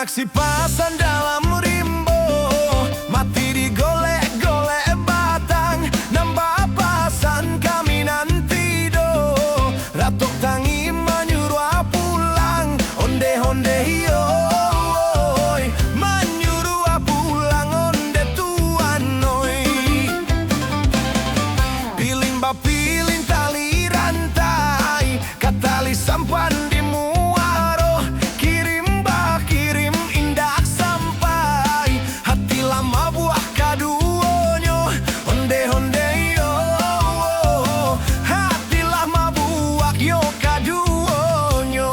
Anak si pasan dalam rimbo, mati digolek-golek batang. Nambah pasan kami nanti do, ratok tangi menyuruh pulang. Onde-onde yo, menyuruh pulang onde tuan oi. Piling bapilin tali rantai, katali sampan di muaro. Kirim bah kirim indah sampai, hati lama buah kaduonyo. Onde-onde yo, hati lama buah yo kaduonyo.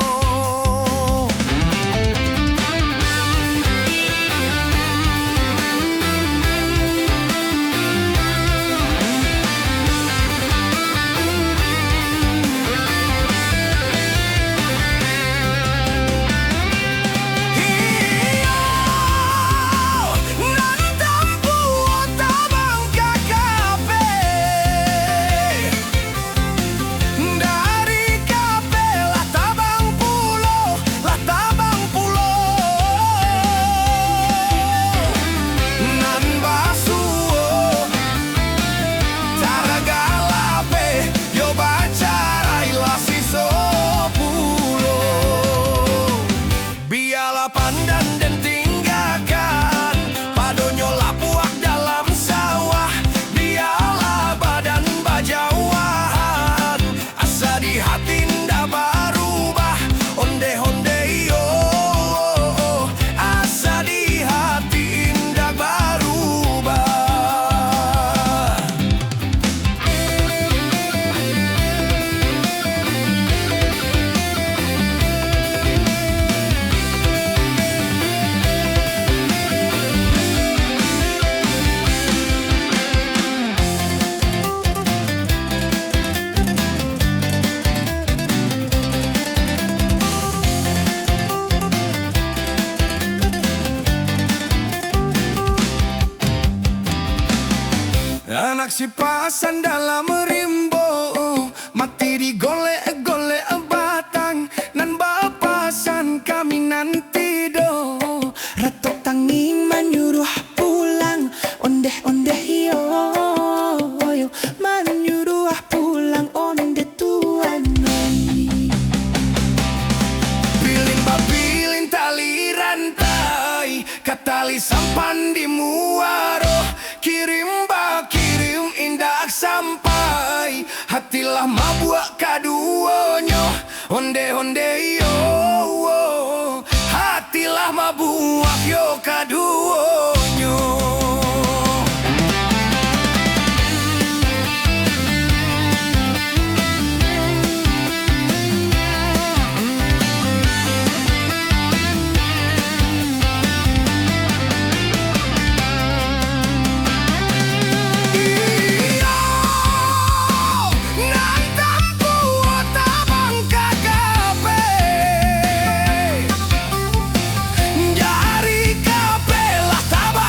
Pandan dan tinggalkan padonyo lapuak dalam sawah. Biarlah badan bajawan, asa di hati ndak berubah. Onde-onde yo, asa di hati ndak berubah. Anak si pasan dalam rimbo, mati digolek-golek batang. Nan bapasan kami nanti do, ratok tangi menyuruh pulang. Onde-onde yo, menyuruh pulang onde tuan oi. Pilin bapilin tali rantai, katali sampan di muaro. Kirim bah kirim indah sampai, hatilah mabuak kaduonyo. Onde-onde yo, hatilah mabuak yo kaduonyo. Dari kapelah tabang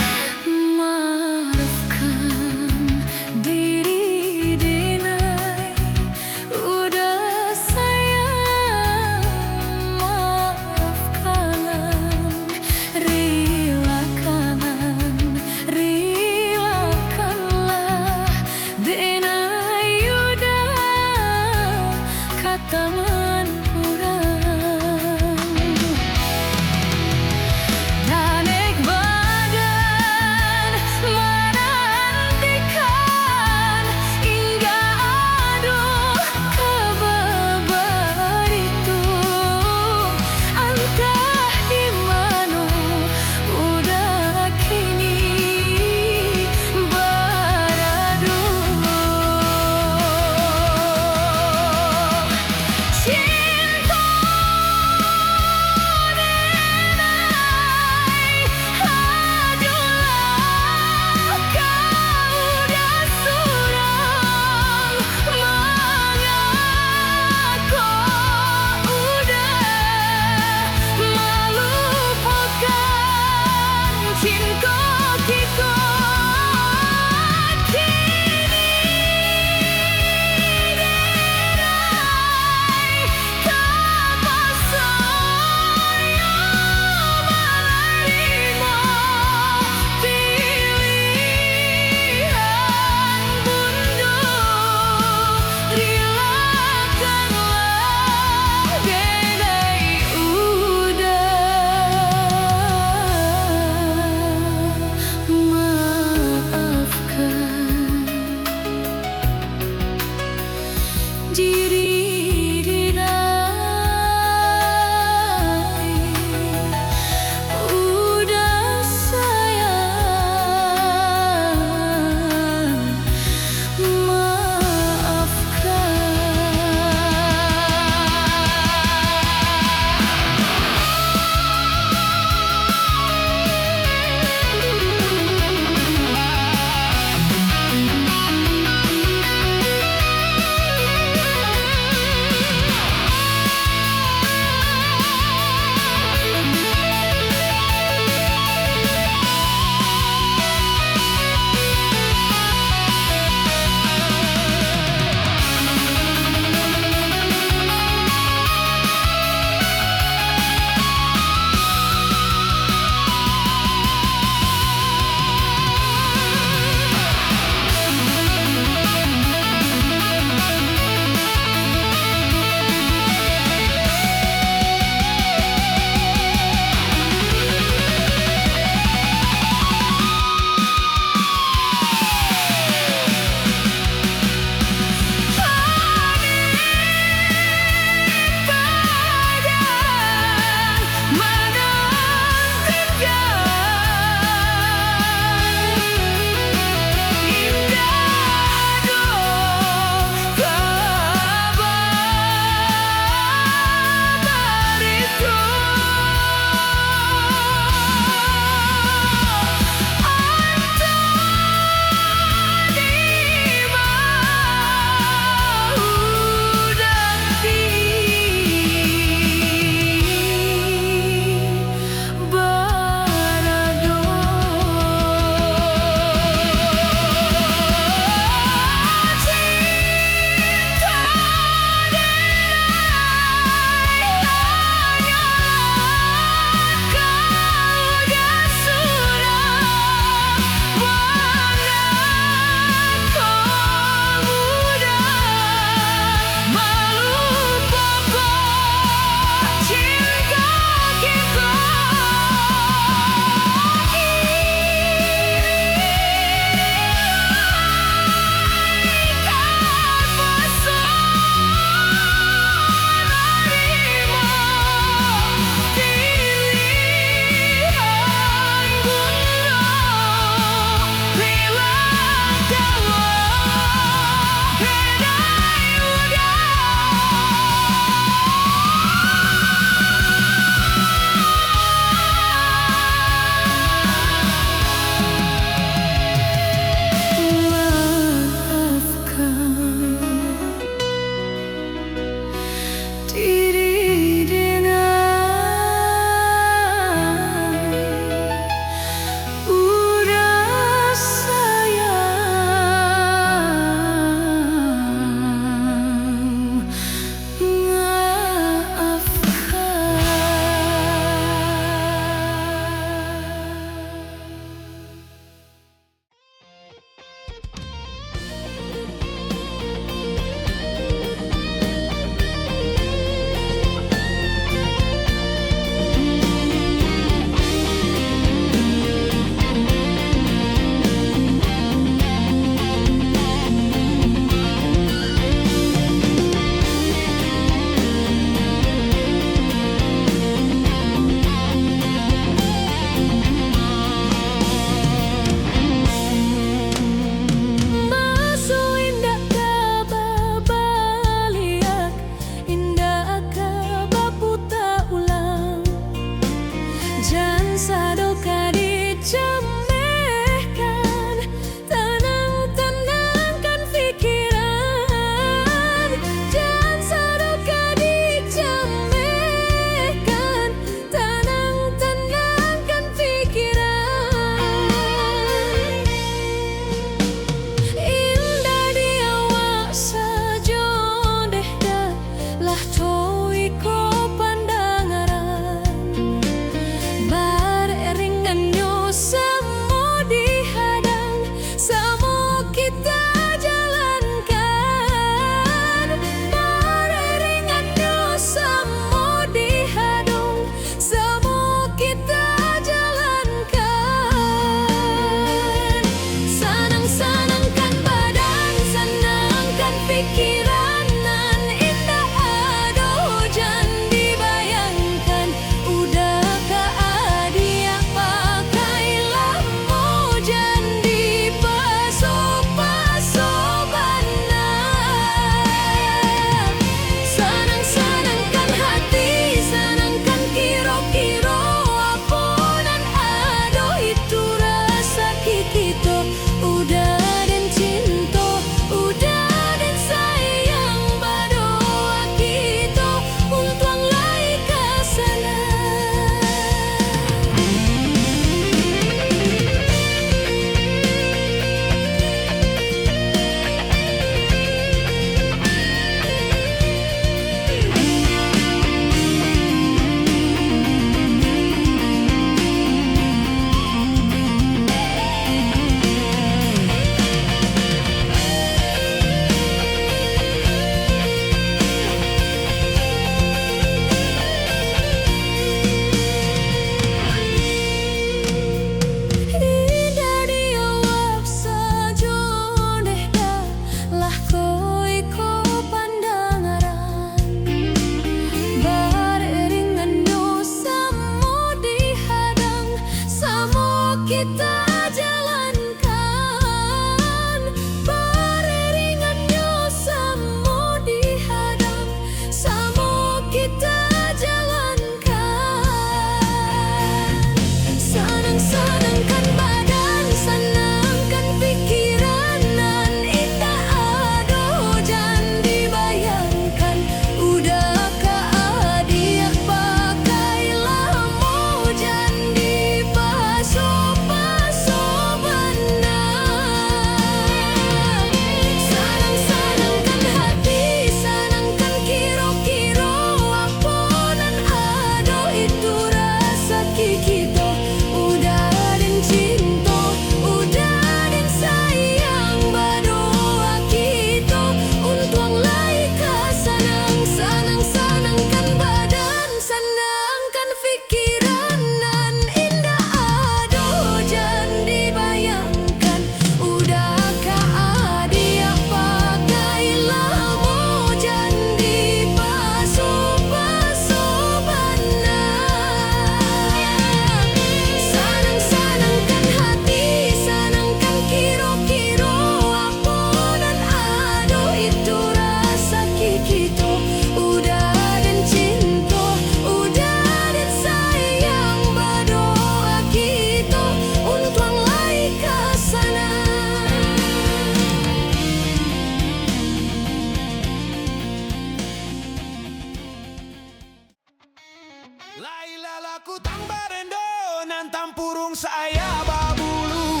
saya babulu.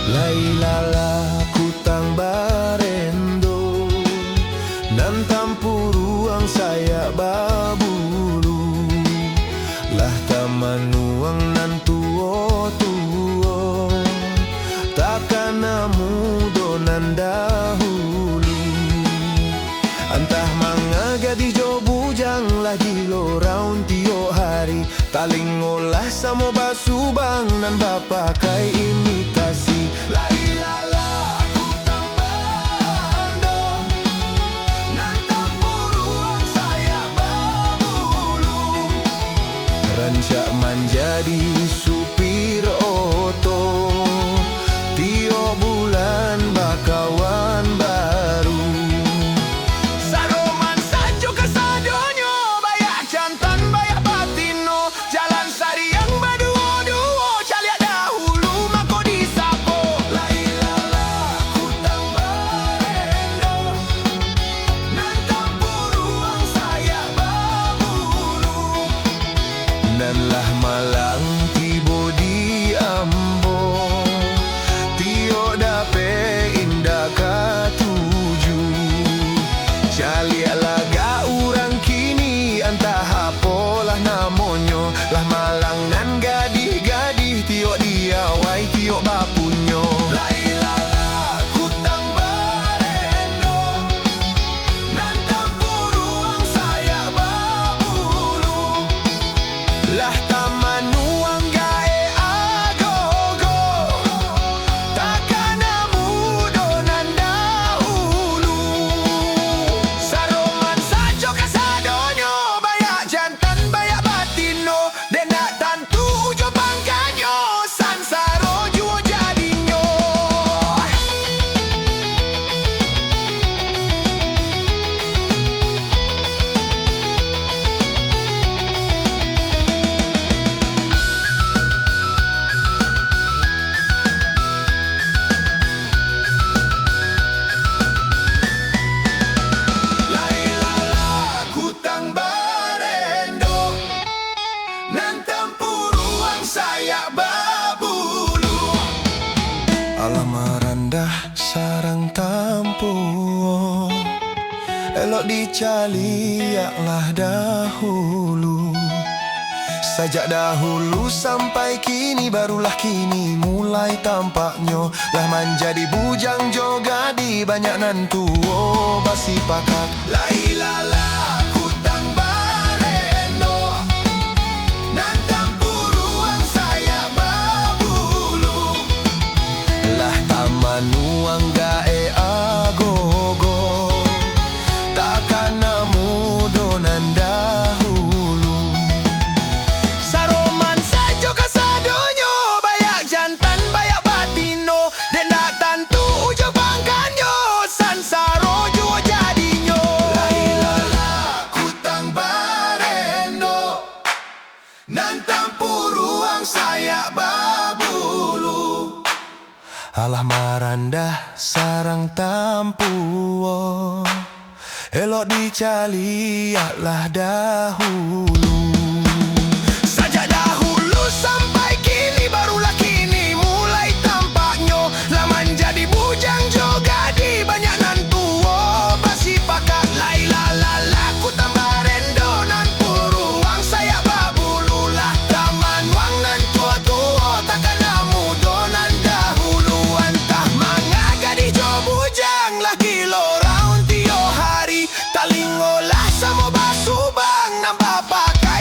Lailala kutang barendo nan tampu ruang saya babulu lah tamanuang nan tuo takkan mudo nan dahulu antah mangaga di jo bujang lagi loraun tio hari taling olah samo basubang nan bapakai imitasi. Lailala kutang barendo nan tampu ruang saya babulu rancak menjadi supir oto tio bulan bakawan baru saroman sajo kasadonyo bayak jantan bayak batino jalan sariang baduo-duo calia dahulu mako disapo. Lailala kutang barendo nan tampu ruang saya babulu nan lah malang tibo di ambo tio dape indah katuju calia laga urang kini antah apolah namonyo lah malang nan gadih-gadih tio diawai tio bapunyo. Lailala kutang barendo nan tampu ruang saya babulu lah tamanuang gae agogo takkan mudo nan dahulu saroman sajo kasadonyo bayak jantan bayak batino dena tantu ujo bangkanyo sansaro juo jadinyo. Lailala kutang barendo nan tampu ruang saya babulu alamat rendah sarang tampu elok dicaliaklah dahulu sajak dahulu sampai kini barulah kini mulai tampaknya lah menjadi bujang jogadi banyak nan tuo basi pakat. Lailala kutang barendo nan tampu ruang saya babulu lah tamanuang gae agogo takkan mudo nan dahulu saroman sajo kasadonyo bayak jantan bayak batino dena tantu ujo bangkanyo sansaro juo jadinyo. Lailala kutang barendo nan tampu ruang saya babulu alah maranda sarang tampu elok dicaliaklah dahulu sajak dahulu sampai kini barulah kini mulai tampaknya lah menjadi bujang jogadi banyak nan tuo basi pakat. Lailala kutang barendo nan puruang saya babulu lah taman wang nan tua-tua takkan mudo nan dahulu antah mangaga di jo bujang lagi loraun tio hari taling olah samo basubang nan bapakai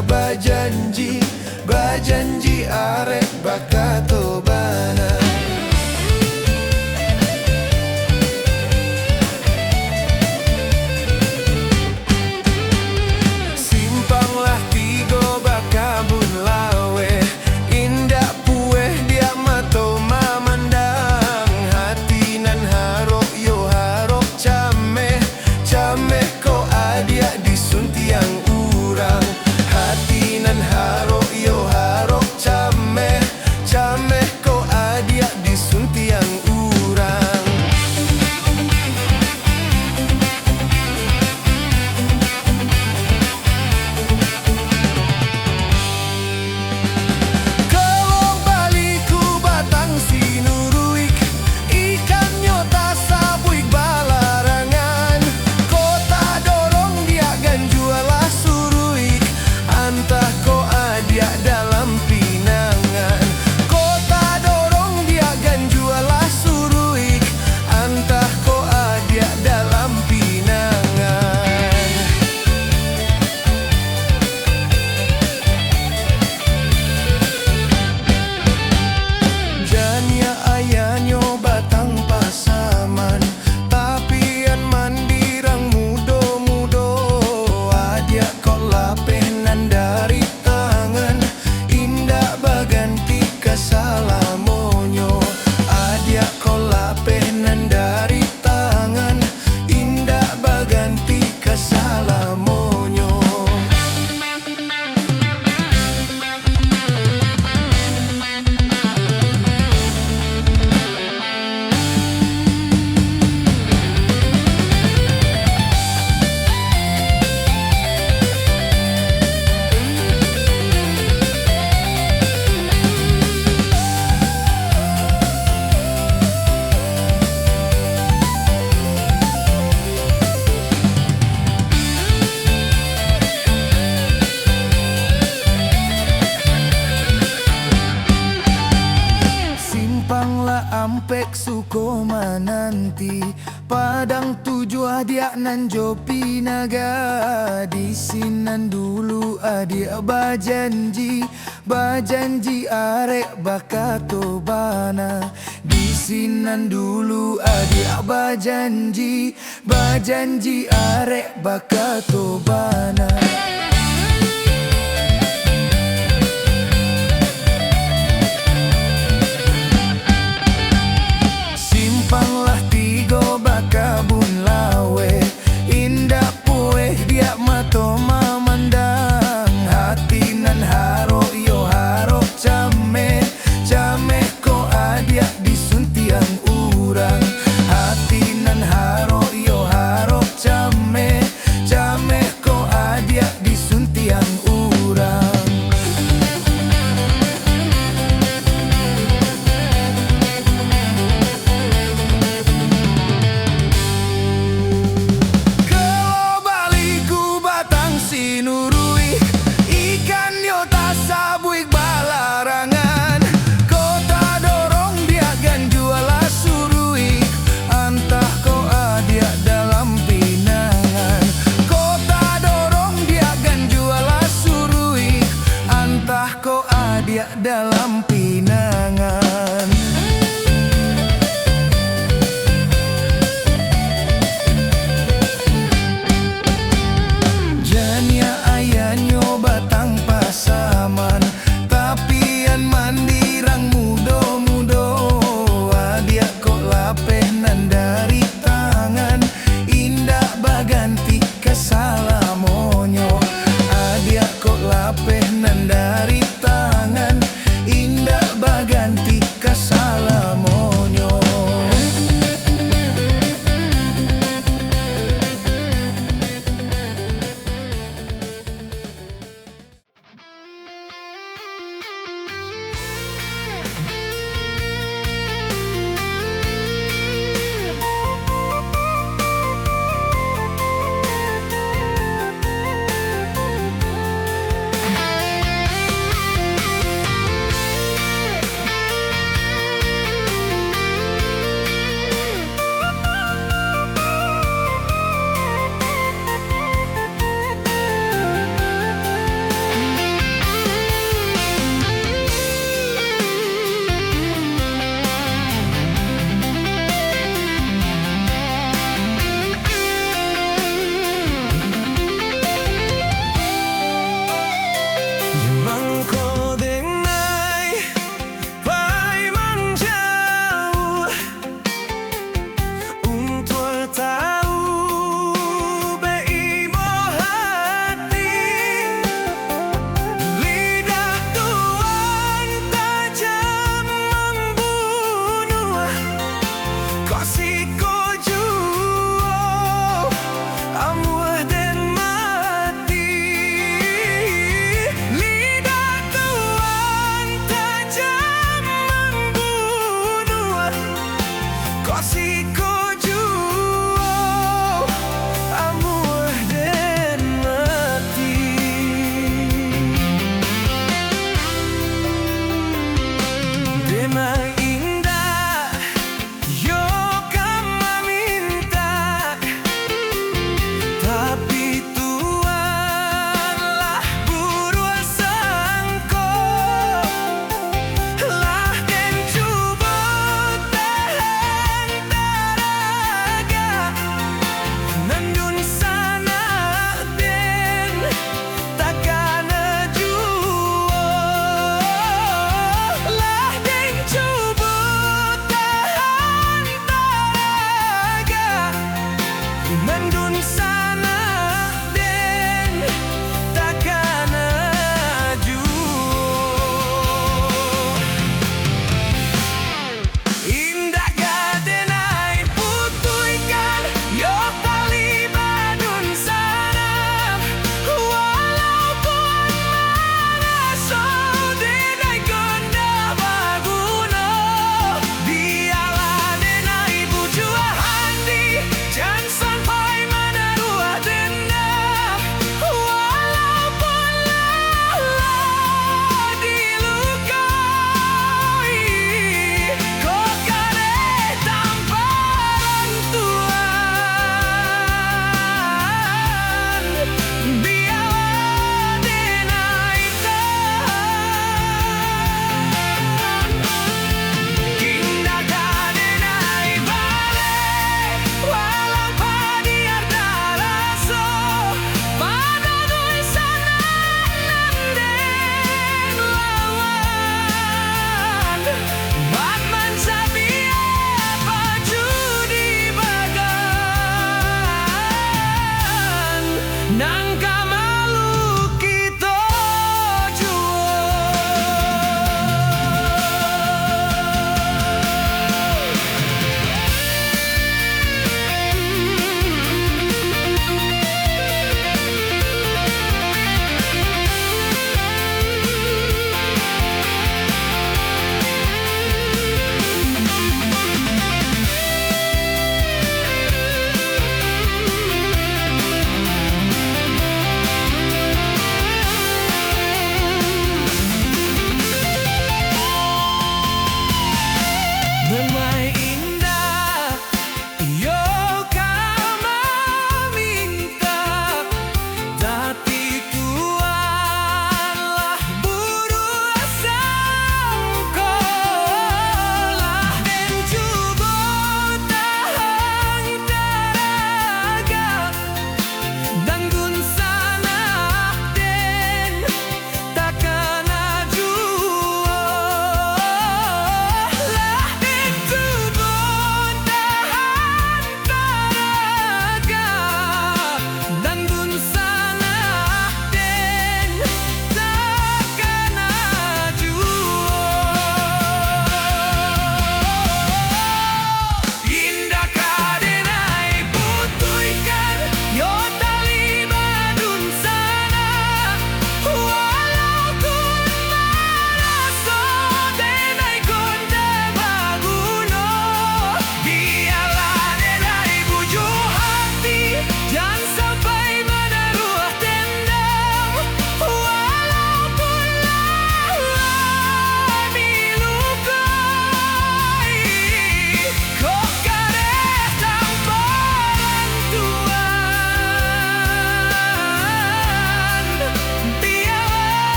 bajanji, bajanji arek bakato bana. Simpanglah tigo bakabun lawe, indah pueh dia mato mamandang. Hati nan harok yo harok cameh, cameh ko adia disuntiang urang. Hati nan harok yo harok cameh, cameh ko adia disuntiang urang. Kalau baliku batang sinuruik, ikan nyota sabuik balarangan. Kota dorong dia ganjualah suruik, antah ko adia dalam pinangan. Kota dorong dia ganjualah suruik, antah ko adia dalam pinangan. Jania ayanyo batang pasaman, tapian mandirang mudo-mudo. Adia kolapeh nan dari tangan, indah baganti kasalamonyo. Adia kolapeh nan dari tangan, indah baganti kasalamonyo. Simpanglah ampek suko mananti, padang tuju adia nan jopi naga. Di sinan dulu adia bajanji, bajanji arek bakato bana. Di sinan dulu adia bajanji, bajanji arek bakato bana. Simpanglah tigo bakabun lawe, indah pueh dia mato mamandang. Hati nan harok yo harok cameh, cameh ko adia disuntiang urang. Hati nan harok yo harok cameh, cameh ko adia disuntiang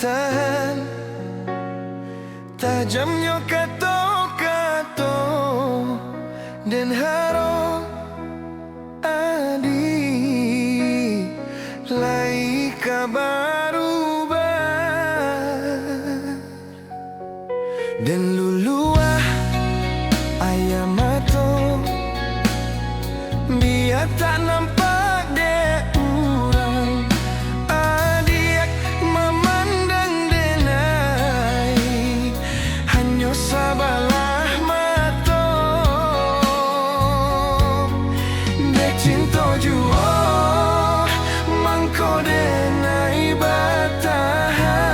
bertahan. Tajamnya kata-kata dan harap adik lai kabar dan luluah ayam mato biar tak nampak dek urang adik memandang denai hanya sabalah mato dek cinta jua mangko denai bertahan.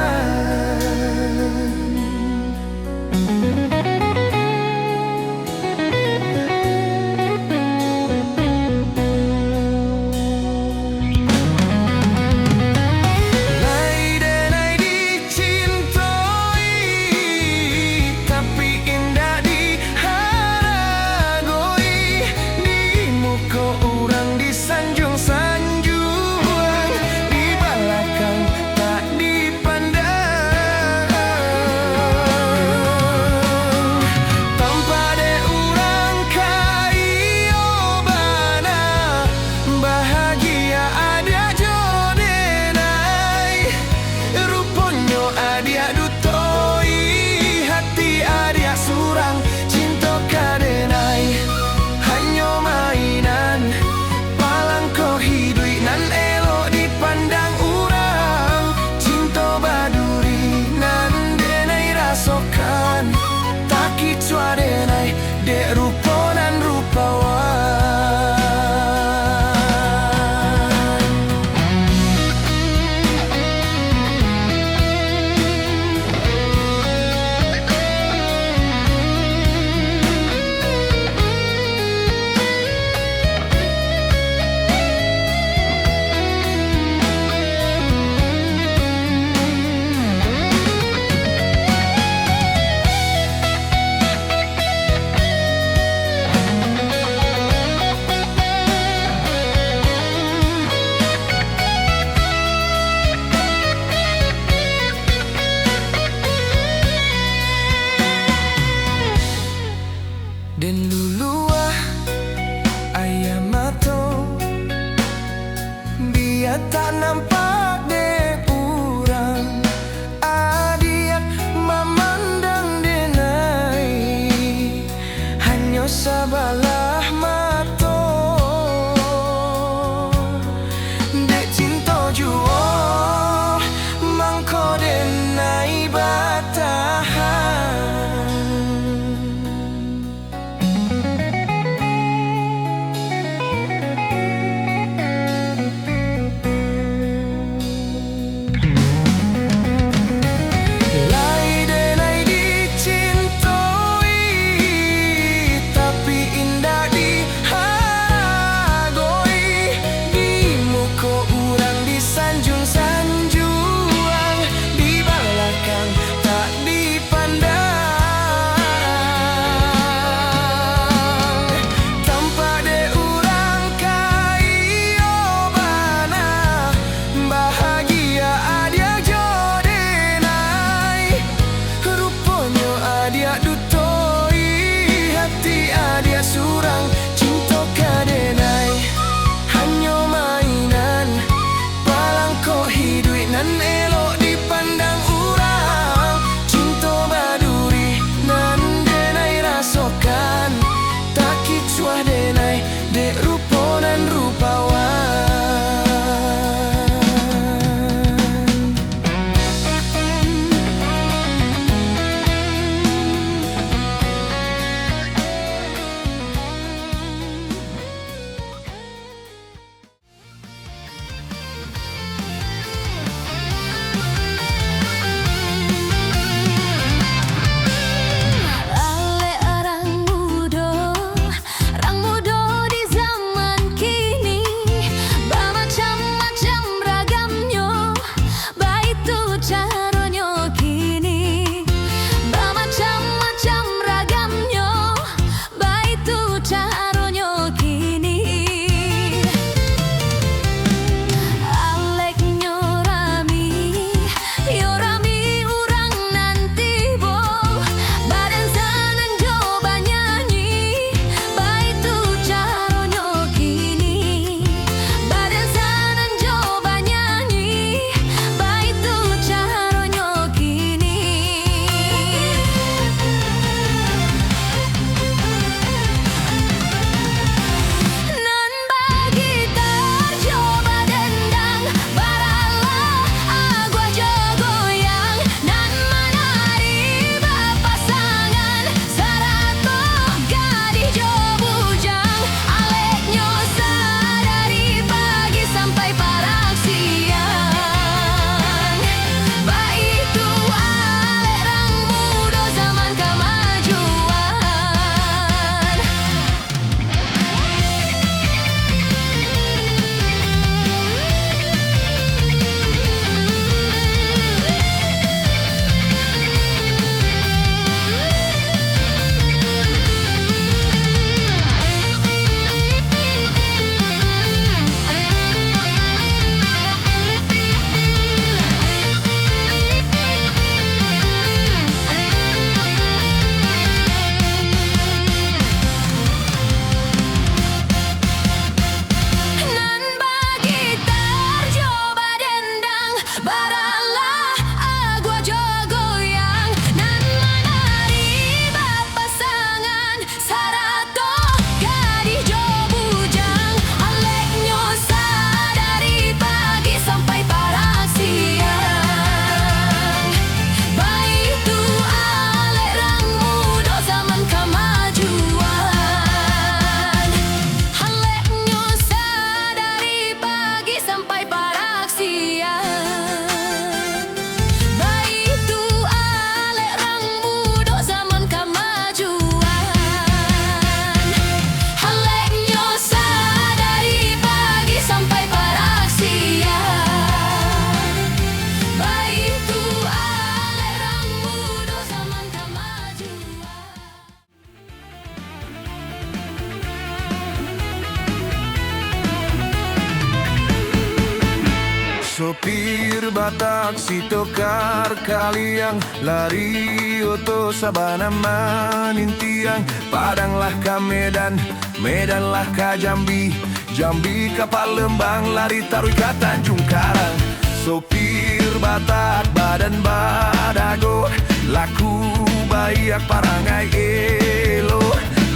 Batak, Sitokar, Kaliang, Larioto, Sabana, Manintiang, Padanglah ka Medan, Medanlah ka Jambi, Jambi ka Palembang, lari Tarui ka Tanjung Karang. Sopir Batak, Badan Badago, laku Bayak Parangai Elo,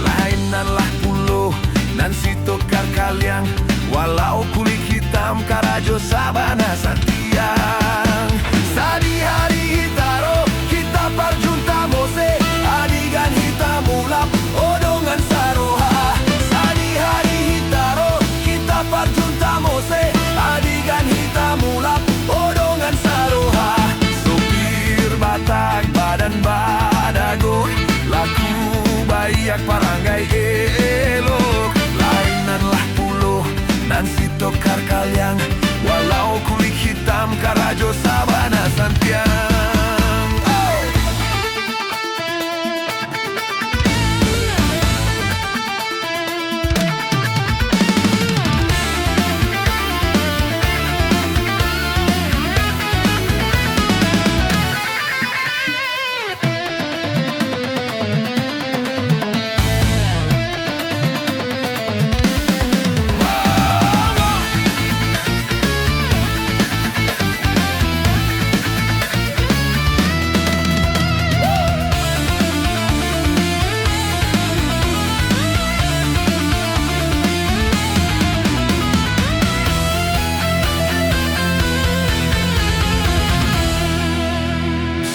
lainanlah pulau nan Sitokar Kaliang, walau kulit hitam Karajo Sabana Santiang. Sadi hari hitaro kita parjunta mose, adigan hitam ulap odongan saroha. Sadi hari hitaro kita parjunta mose, adigan hitam ulap odongan saroha. Sopir Batak, Badan Badago, laku Bayak Parangai Elok, lainanlah pulau nan Sitokar Kaliang, walau kulit hitam Karajo Sabana Santiang.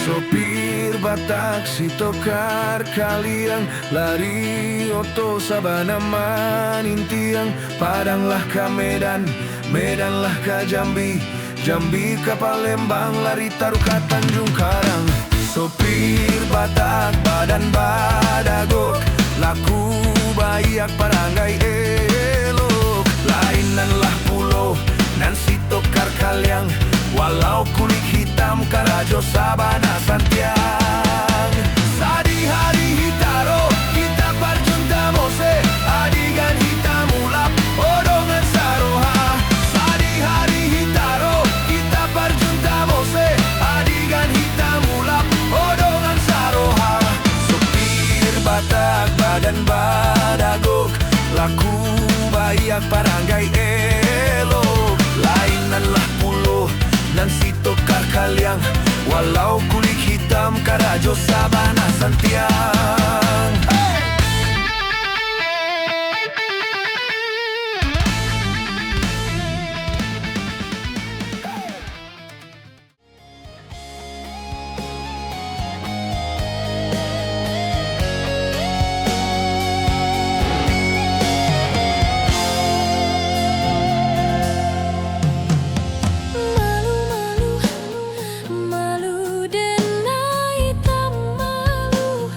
Sopir Batak, Sitokar Kaliang, Larioto, Sabana, Manintiang, Padanglah ka Medan, Medanlah ka Jambi, Jambi ka Palembang, lari Taru ka Tanjung Karang. Sopir Batak, Badan Badago, laku Bayak Parangai Elok, lainanlah pulau nan Sitokar Kaliang, walau kulit hitam Karajo Sabana Santiang. Sadi hari hitaro kita parjunta mose, adigan hitam ulap odongan saroha. Sadi hari hitaro kita parjunta mose, adigan hitam ulap odongan saroha. Sopir Batak, Badan Badagok, laku Bayak Parangai Elok, lainanlah pulau nan Sitokar Kaliang, walau kulit hitam Karajo Sabana Santiang. Malu denai tak malu,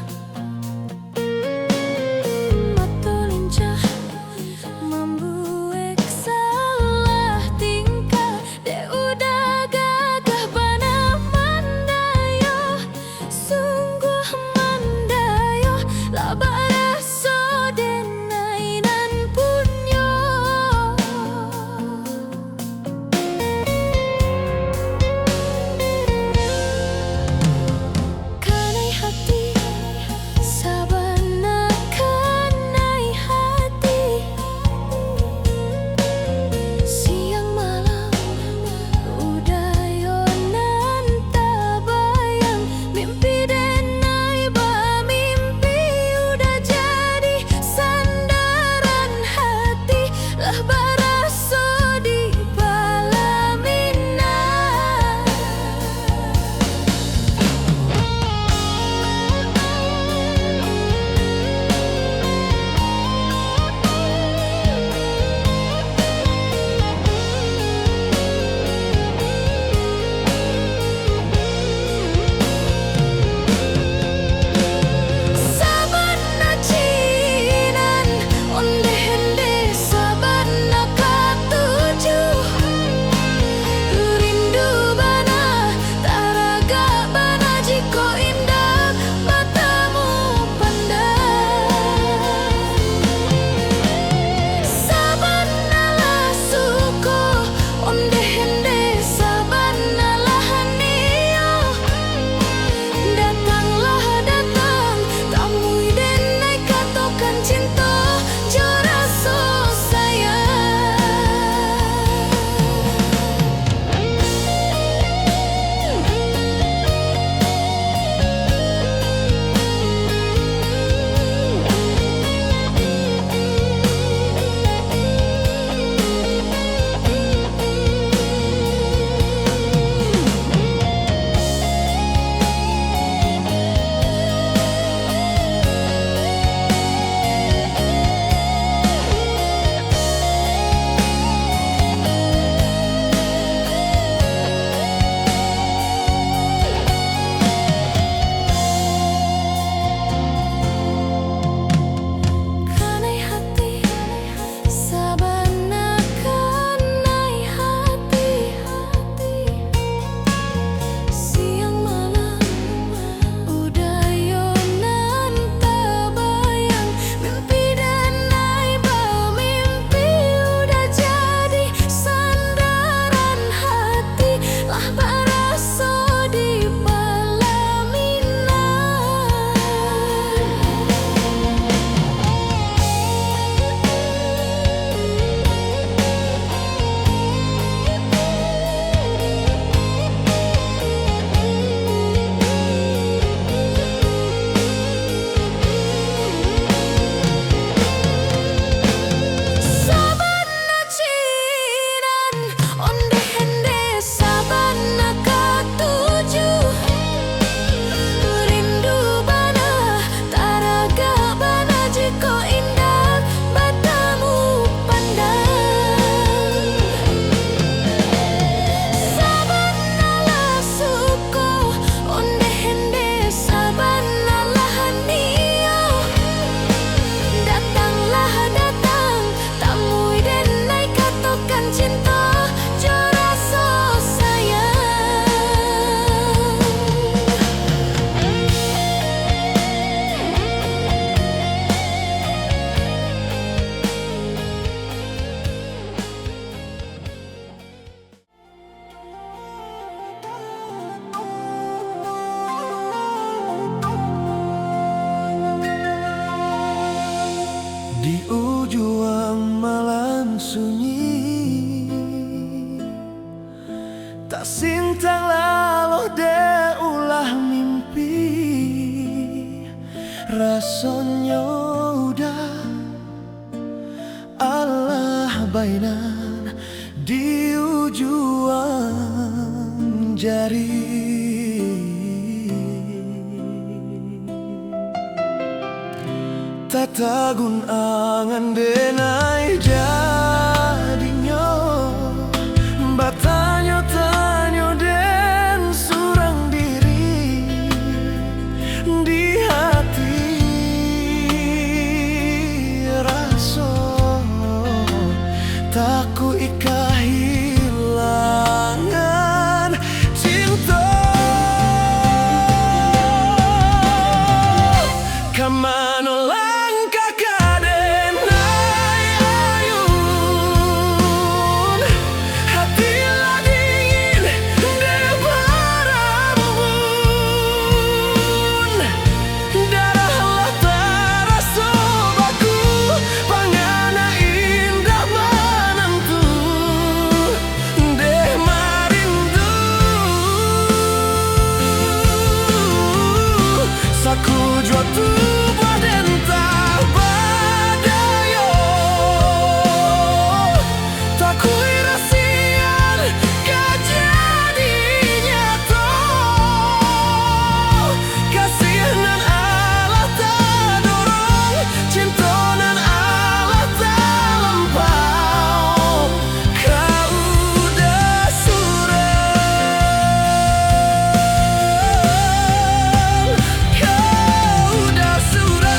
di ujung malam sunyi, tak sintang lalu de ulah mimpi, rasanya udah Allah bainan di ujung jari. Tatagun angan denai jadinya, batanyo-tanyo den surang diri di hati, rasa takku kehilangan cinta. Kamano langkah kadenai ayun, hati lah dingin de berembun, darah lah terasa baku, pangana indah menentu de marindu. Saku jua tubuh dan tak badayo, tak kui rasian gak jadi nyata, kasih nan Allah tak dorong, cinta nan Allah tak lampau, kau udah surang, kau udah surang.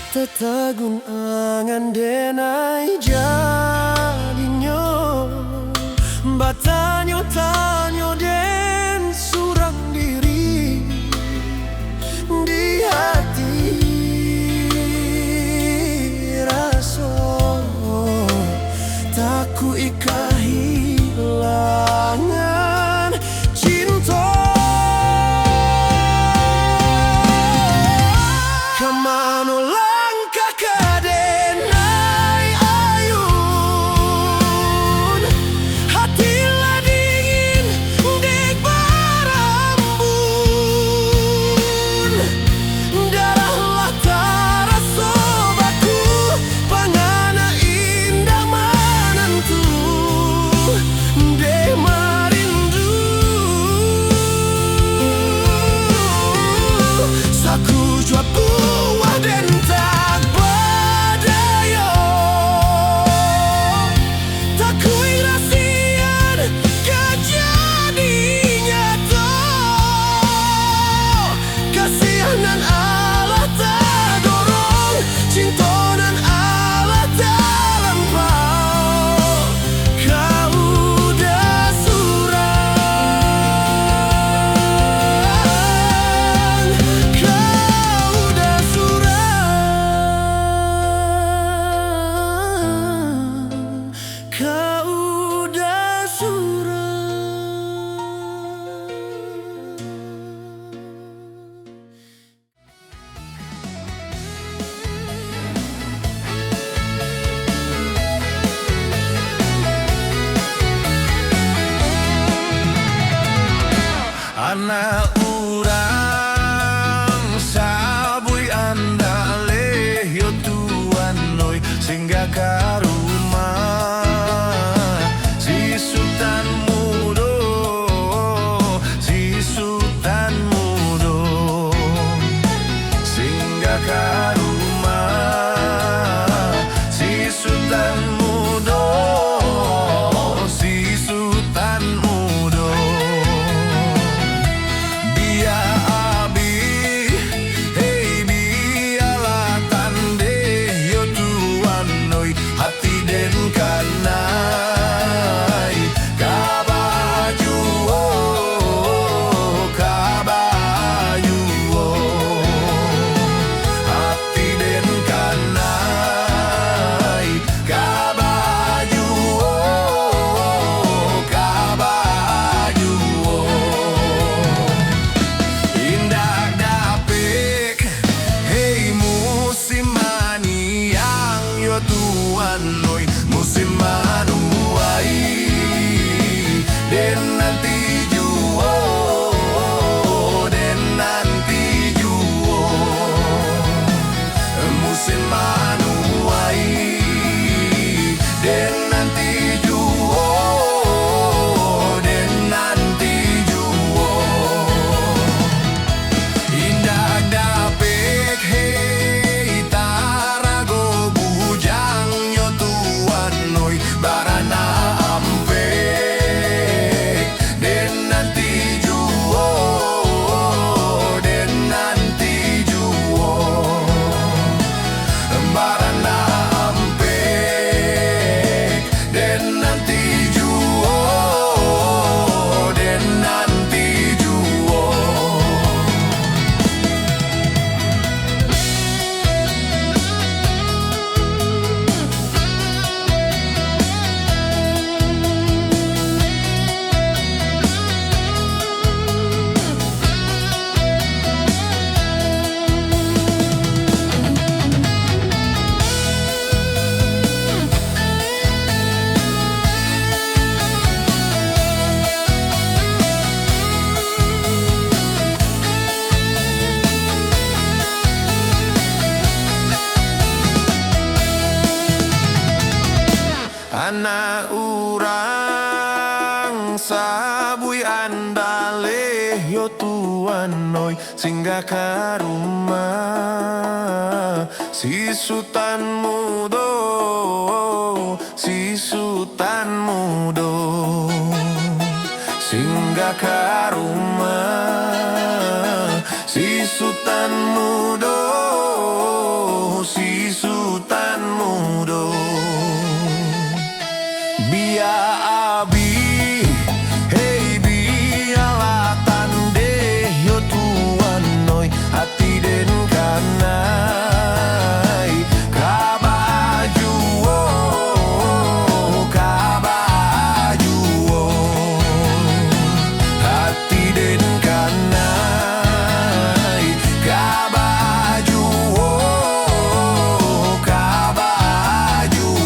Tatagun angan denai jadinya, batanyo-tanyo den surang diri di hati, rasa takku kehilangan cinta. Kamano langkah kadenai ayun, hati lah dingin dek berembun, darah lah terasa baku, pangana indah menentu de marindu. Saku jua buah dan tak badayo, tak kui rasian gak jadi nyata, kasih nan Allah tak dorong, cinta nan Allah tak lampau, kau udah surang, kau udah surang, kau udah surang. Anak urang sabui anda leh yo tuan noi singgah ka rumah si sultan mudo, si sultan mudo, singgah ka rumah si sultan mudo, si sultan mudo. sabui andale yo tuan noi singgah ke rumah si Sultan Mudo, si Sultan Mudo singgah ke rumah si Sultan Mudo, si Sultan Mudo. Biar abi, hey biarlah tande yo tuan noi hati den kanai kabaju kabaju hati den kanai kabaju kabaju.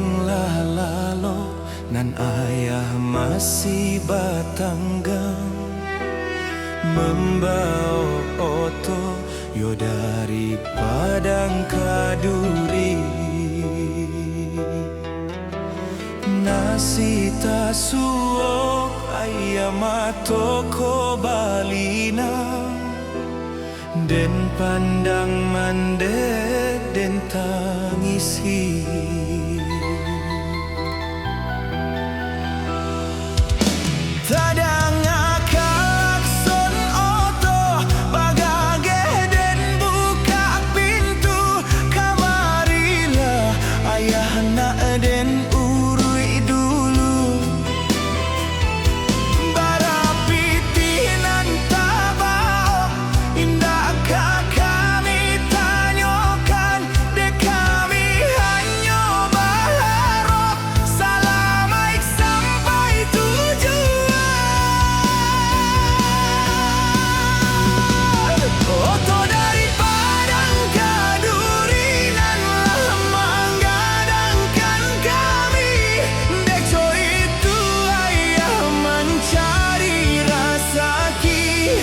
tidanglah lalo nan ayah masih batanggang membawa oto yo dari padang kaduri. Nasi tasuok ayam matoko balina den pandang mandet den tangisi. Tadang akakson oto bagage den buka pintu kamarilah ayah nak den urui dulu barapitinan tabao indahkah kami tanyakan dek kami hanya berharap selamat sampai tujuan. Oto dari padang kaduri nanlah menggadangkan kami dekso itu ayah mencari rasaki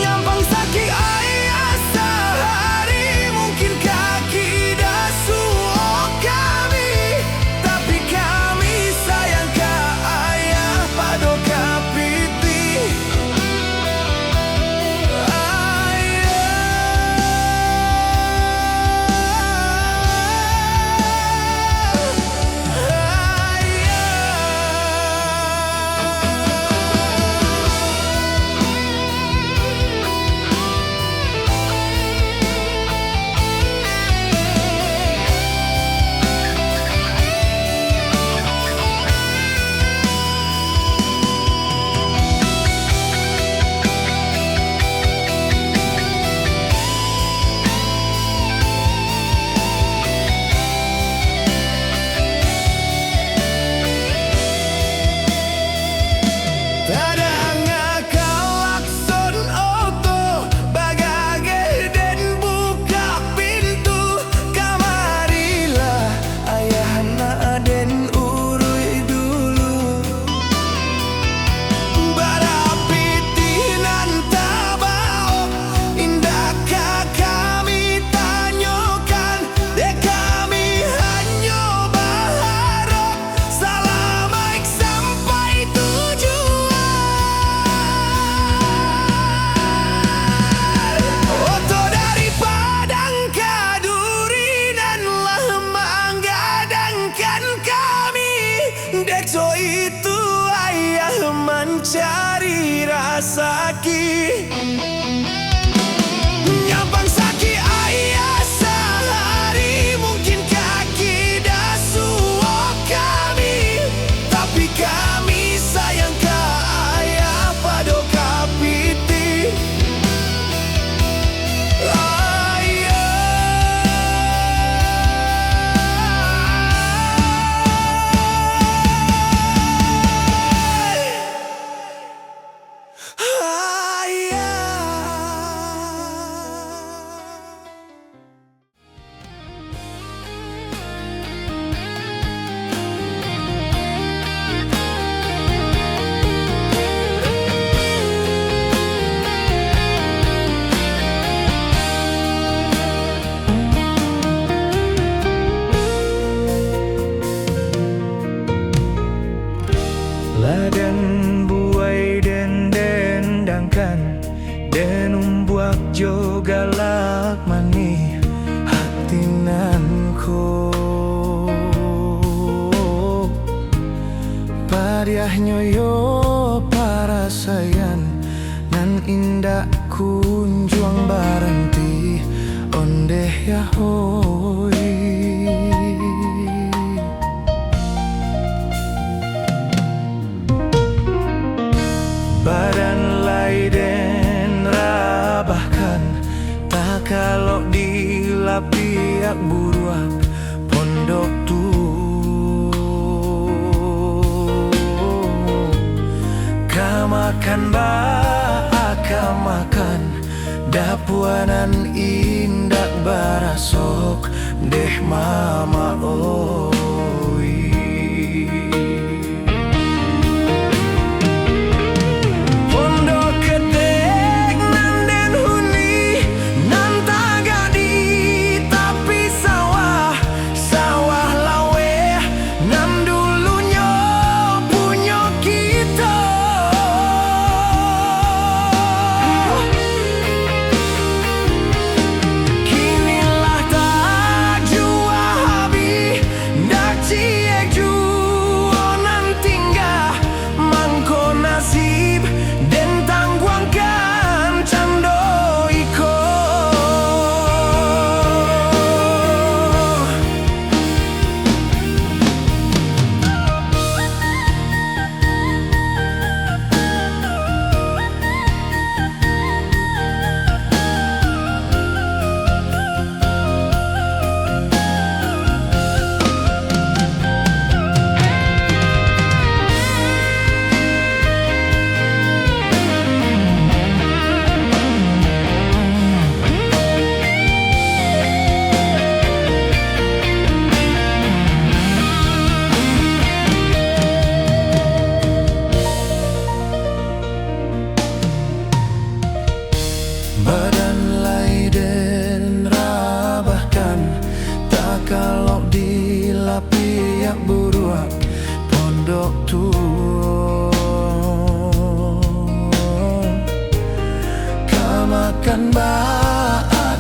nyampang saki ayah sehari mungkin kaki dasuok kami tapi kami sayang ke ayah padoka piti. Tadang akakson oto bagage den buka pintu kamarilah ayah nak den urui dulu barapitinan tabao indahkah kami tanyakan dek kami hanya berharap selamat sampai tujuan. Oto dari padang kaduri nanlah menggadangkan kami dekso itu ayah mencari rasaki nyampang saki ayah sehari mungkin kaki dasuok kami tapi kami sayang ke ayah padoka piti. Ladan buai den dendangkan den umbuak jo galak mani hati nanko pariahnya yo parasayan nan indah kunjuang baranti ondeh ya hoi. Badan lai den rabahkan tak kalau dilapiak buruak pondok tu kamakan ba akamakan Dapuanan indak barasok deh mama oi. Pondok ketek nanden huni nan tagadi tapi sawah sawah lawe nan dulunya punya kita. Kinilah tak jua habi dak ciek juo nan tinggal mangko nasib den tangguangkan cando iko. Badan lai den rabahkan tak kalau dilapiak buruak pondok tua. Kamakan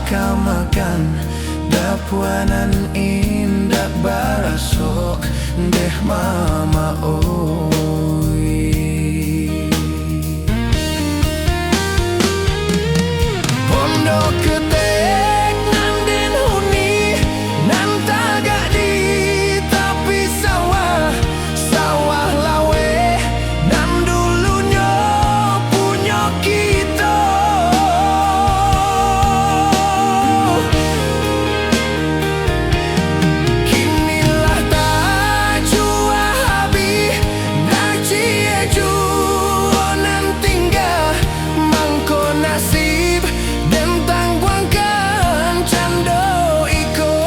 kamakan dapuanan indak barasok deh mama oi. Pondok ketek nanden huni nan tagadi tapi sawah sawah lawe nan dulunya punya kita. Kinilah tak jua habi dak ciek juo nan tinggal mangko nasib den tangguangkan cando iko.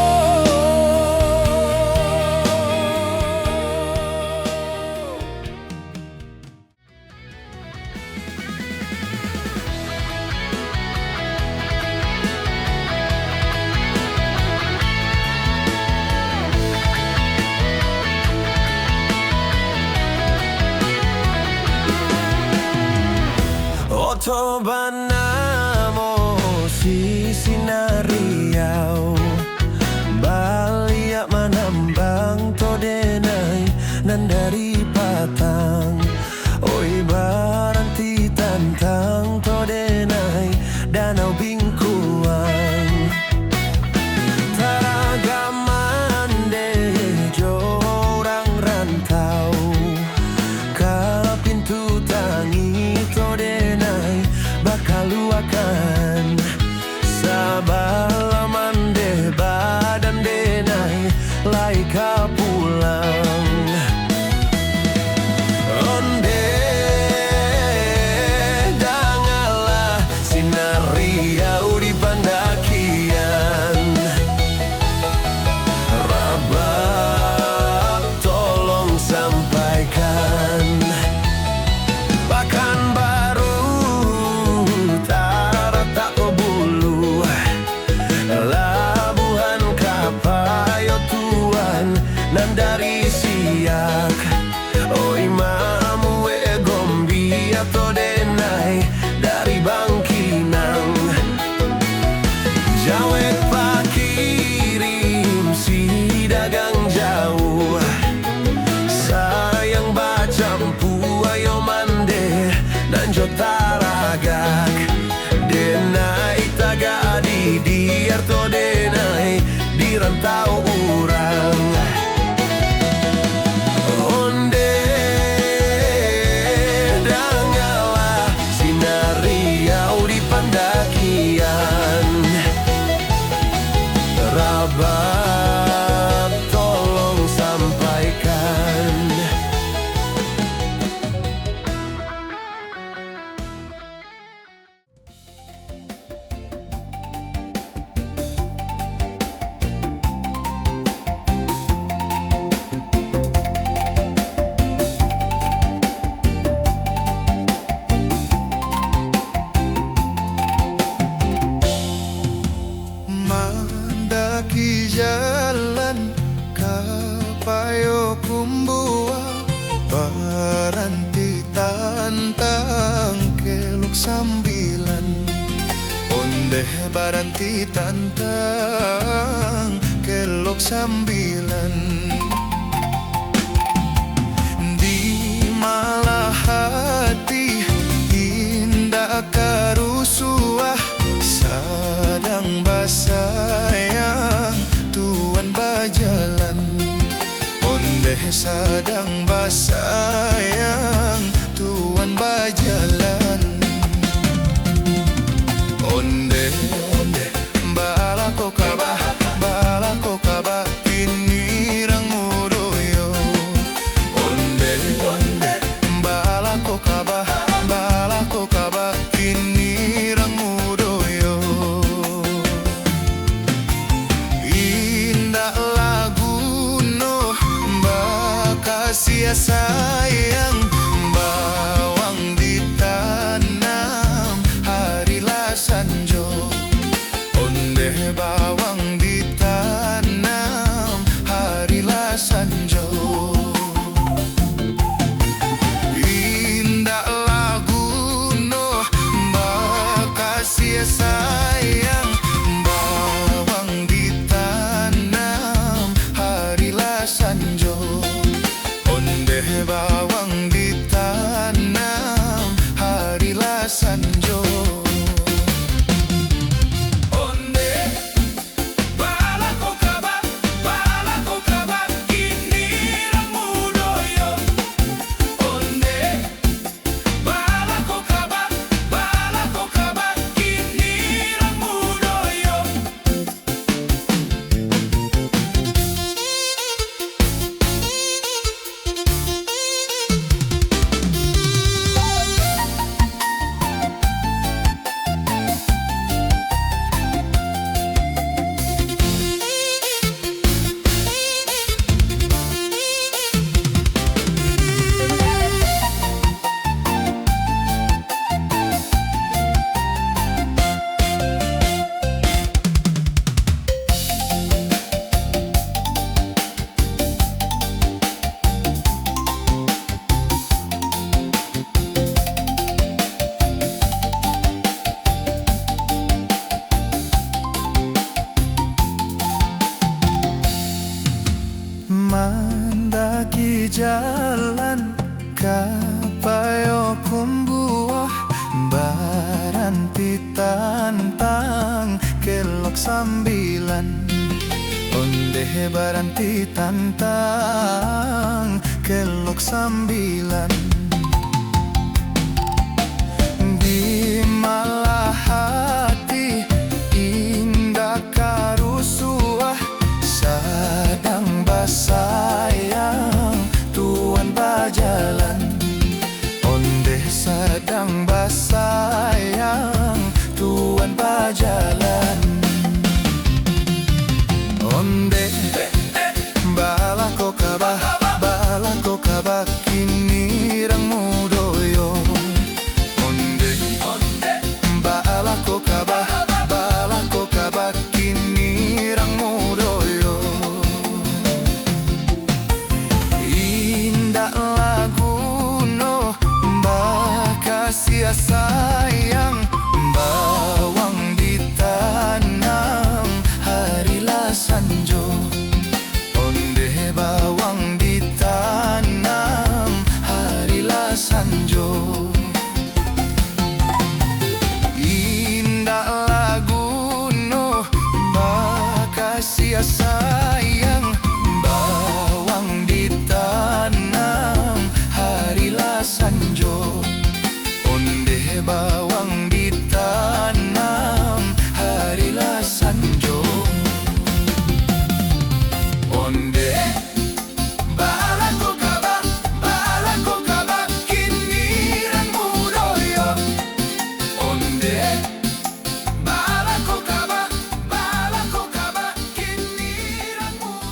Otobanamo sisi nariau Baliak manambang todenai nan dari patang. Oi baranti tantang todenai danau bingkuang. Taragaman de jorang rantau ka pintu tangi todenai bakaluakan sabalaman de badan denai lai ka pulang. Onde dangalah sinar riau di pandakian. Rabab tolong sampaikan bahkan baru tak bulu labuhan kapayo tuan nan dari siak. Oi mamu we gombi atau denai dari Bangkinang. Jawet pakirim si dagang jauh sayang bacampu ayo mande nan jotaragak denai tagadi diar to denai di rantau urang. Onde dangalah sinar riau di pandakian. Rabab tolong sampaikan kapayo kumbua baranti tantang kelok sambilan onde baranti tantang kelok sambilan di malah hati indah karusuah sadang basayang tuan bajalan onde sadang basayang tuan bajalan onde balako kaba ini rang mudoyo onde balako kaba ini rang mudoyo indah lagu no bakasia sayang bawang ditanam harilah sanjo onde bawang ditanam harilah sanjo indah lagu no bakasia sayang bawang ditanam harilah sanjo onde bawang ditanam harilah sanjo onde balako kaba ini rang mudoyo onde balako kaba ini rang mudoyo mandaki jalan kapayo kumbuah baranti tantang kelok sambilan onde baranti tantang kelok sambilan di malah hati indah karusuah sadang basayang tuan bajalan onde sadang basayang tuan bajalan onde balako kaba kini rang mudoyo onde balako kaba kini rang mudoyo indah lagu no bakasia sayang bawang ditanam harilah sanjo onde bawang ditanam harilah sanjo indah lagu no bakasia sayang bawang ditanam harilah sanjo onde bawang ditanam harilah sanjo onde balako kaba kini rang mudoyo onde balako kaba kini rang mudoyo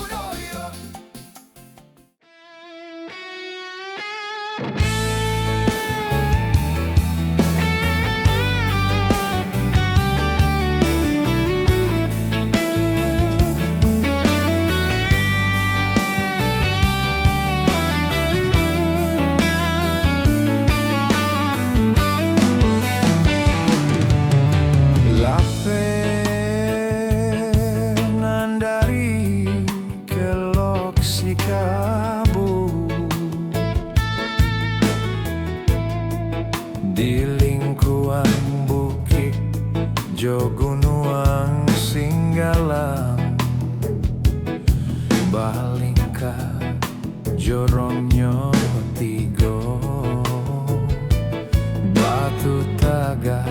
balingka jorongnya tigo batu taga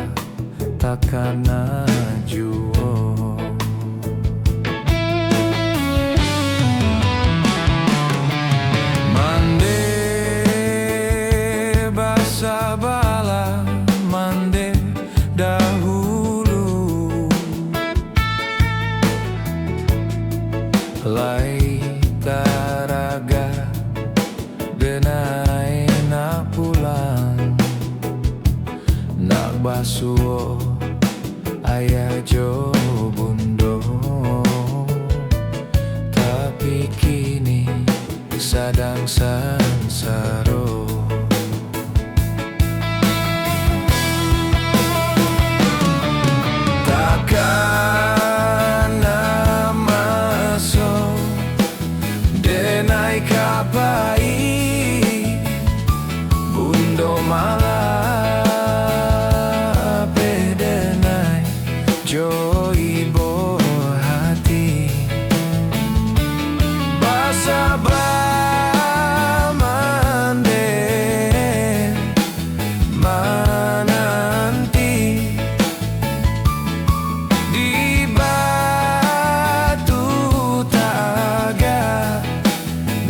takana juo mande basa bala mande dahulu lai taraga denai nak pulang nak basuh ayah jo bundo tapi kini sadang sansaro takkan masuk denai kapai bundo malah pedenai jo ibo hati basa mande mananti di batu taga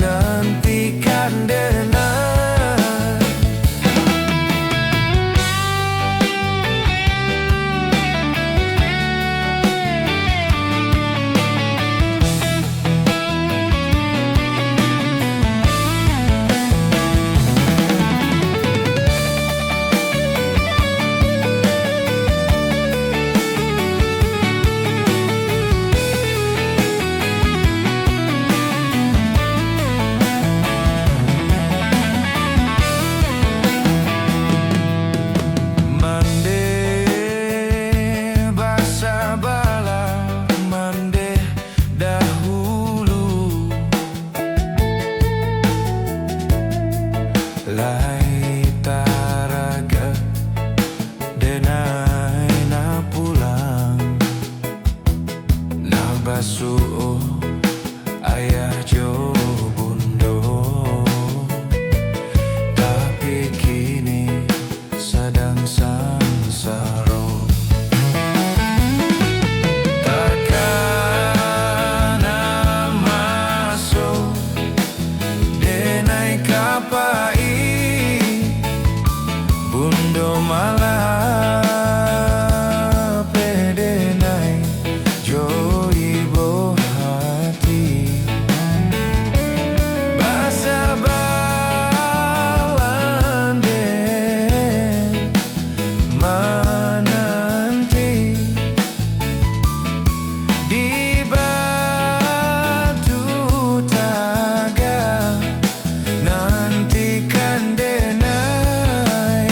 nantikan denai lai taraga denai na pulang na basuh ayah jo bundo tapi kini sadang sansaro takkan masuk denai kapai bundo malah pedenai jo ibo hati basa balande mananti di batu taga nantikan denai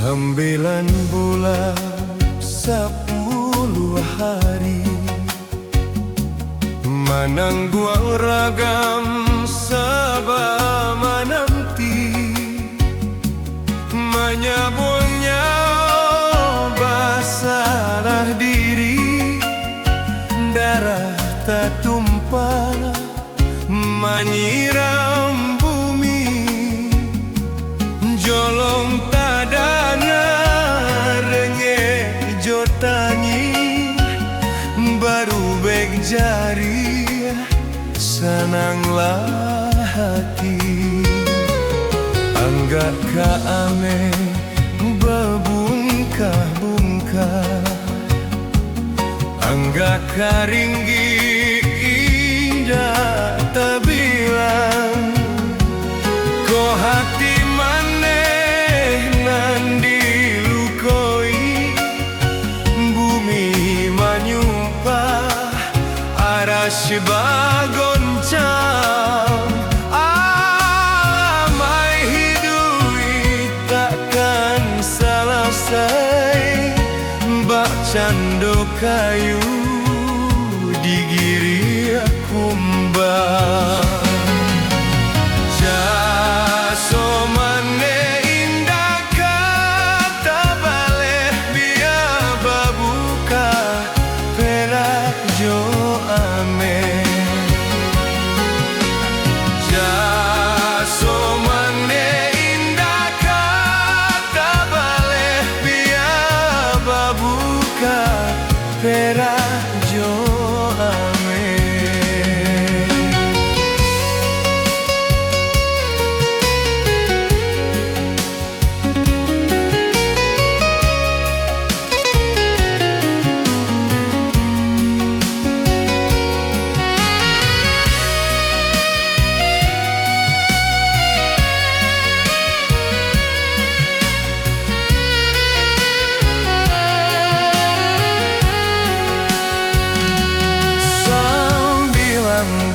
Sembilan bulan 10 hari menangguang ragam sabah menanti menyabunnya basalah diri darah tak tumpah menyiram bumi jolong tadana rengek jotangi baru beg jari senanglah hati anggap ka ame bebungkah-bungkah anggap ka ringgi indah terbilang ko hati maneh nan dilukoi bumi menyumpah aras bagoncang kayu digiri kumbang. Jaso mane indah kata bale biar babuka perak jo ame. Jaso mane indah kata bale biar babuka perak jo ame.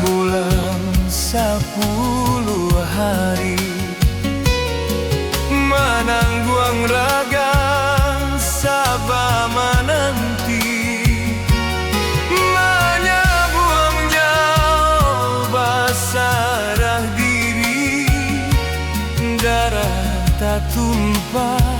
Bulan 10 hari menangguang raga Sabah menanti menyabuang jauh basarah diri darah tak tumpah